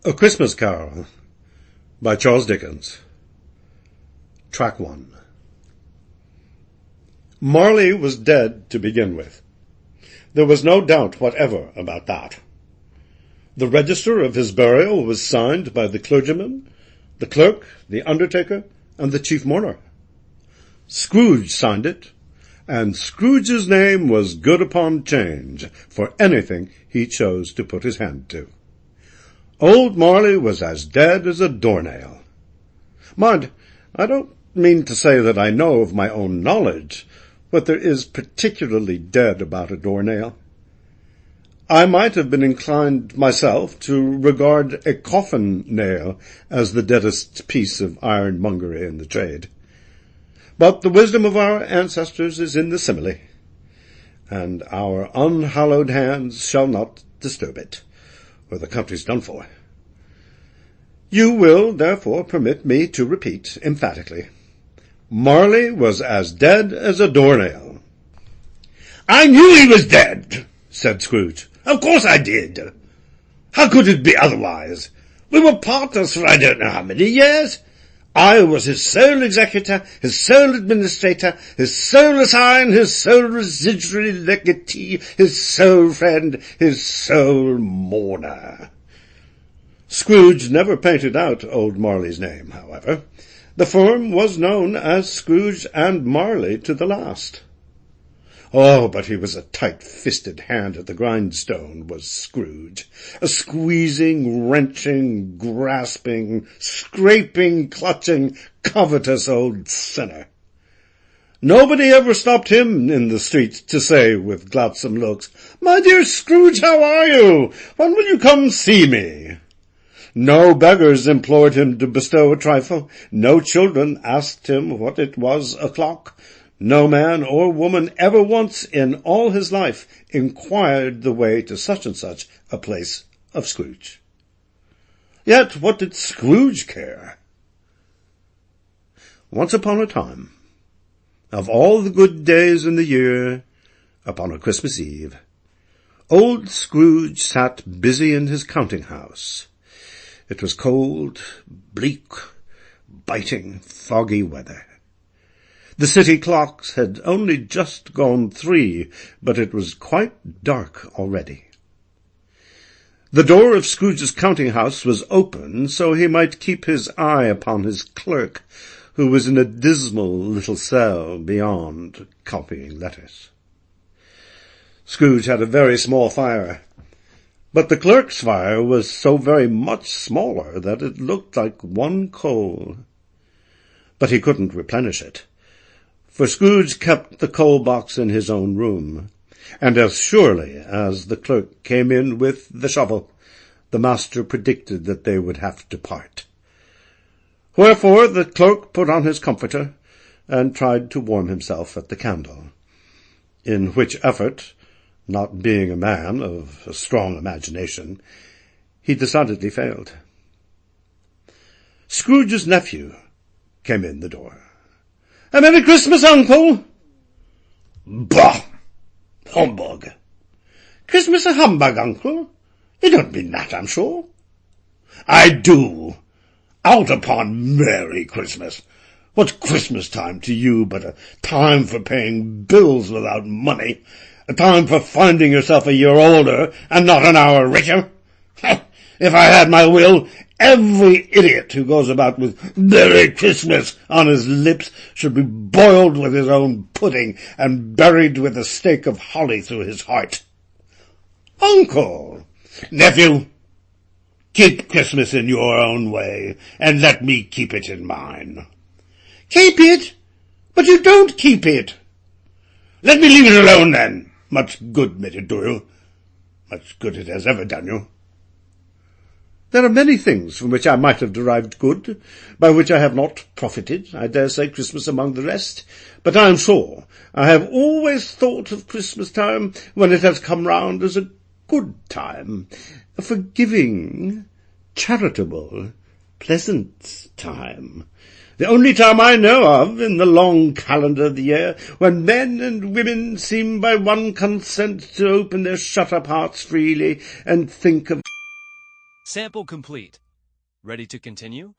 A Christmas Carol by Charles Dickens. Track 1. Marley was dead to begin with. There was no doubt whatever about that. The register of his burial was signed by the clergyman, the clerk, the undertaker, and the chief mourner. Scrooge signed it, and Scrooge's name was good upon change for anything he chose to put his hand to. Old Marley was as dead as a doornail. Mind, I don't mean to say that I know of my own knowledge what there is particularly dead about a doornail. I might have been inclined myself to regard a coffin nail as the deadest piece of ironmongery in the trade. But the wisdom of our ancestors is in the simile, and our unhallowed hands shall not disturb it, or the country's done for. You will, therefore, permit me to repeat emphatically, Marley was as dead as a doornail. "I knew he was dead," said Scrooge. "Of course I did. How could it be otherwise? We were partners for I don't know how many years. I was his sole executor, his sole administrator, his sole assign, his sole residuary legatee, his sole friend, his sole mourner." Scrooge never painted out old Marley's name, however. The firm was known as Scrooge and Marley to the last. Oh, but he was a tight-fisted hand at the grindstone, was Scrooge. A squeezing, wrenching, grasping, scraping, clutching, covetous old sinner. Nobody ever stopped him in the street to say with gladsome looks, "My dear Scrooge, how are you? When will you come see me?" No beggars implored him to bestow a trifle. No children asked him what it was o'clock. No man or woman ever once in all his life inquired the way to such and such a place of Scrooge. Yet what did Scrooge care? Once upon a time, of all the good days in the year, upon a Christmas Eve, old Scrooge sat busy in his counting-house. It was cold, bleak, biting, foggy weather. The city clocks had only just gone 3, but it was quite dark already. The door of Scrooge's counting-house was open, so he might keep his eye upon his clerk, who was in a dismal little cell beyond, copying letters. Scrooge had a very small fire, but the clerk's fire was so very much smaller that it looked like one coal. But he couldn't replenish it, for Scrooge kept the coal-box in his own room, and as surely as the clerk came in with the shovel, the master predicted that they would have to part. Wherefore the clerk put on his comforter and tried to warm himself at the candle, in which effort, not being a man of a strong imagination, he decidedly failed. Scrooge's nephew came in the door. "A Merry Christmas, Uncle!" "Bah! Humbug!" "Christmas a humbug, Uncle? You don't mean that, I'm sure." "I do. Out upon Merry Christmas! What's Christmas time to you but a time for paying bills without money, a time for finding yourself a year older and not an hour richer? If I had my will, every idiot who goes about with Merry Christmas on his lips should be boiled with his own pudding and buried with a stake of holly through his heart." "Uncle!" "Nephew, keep Christmas in your own way, and let me keep it in mine." "Keep it? But you don't keep it." "Let me leave it alone, then. Much good may it do you. Much good it has ever done you." "There are many things from which I might have derived good, by which I have not profited, I dare say Christmas among the rest, but I am sure I have always thought of Christmas time, when it has come round, as a good time, a forgiving, charitable, pleasant time. The only time I know of in the long calendar of the year, when men and women seem by one consent to open their shut-up hearts freely and think of Sample complete. Ready to continue?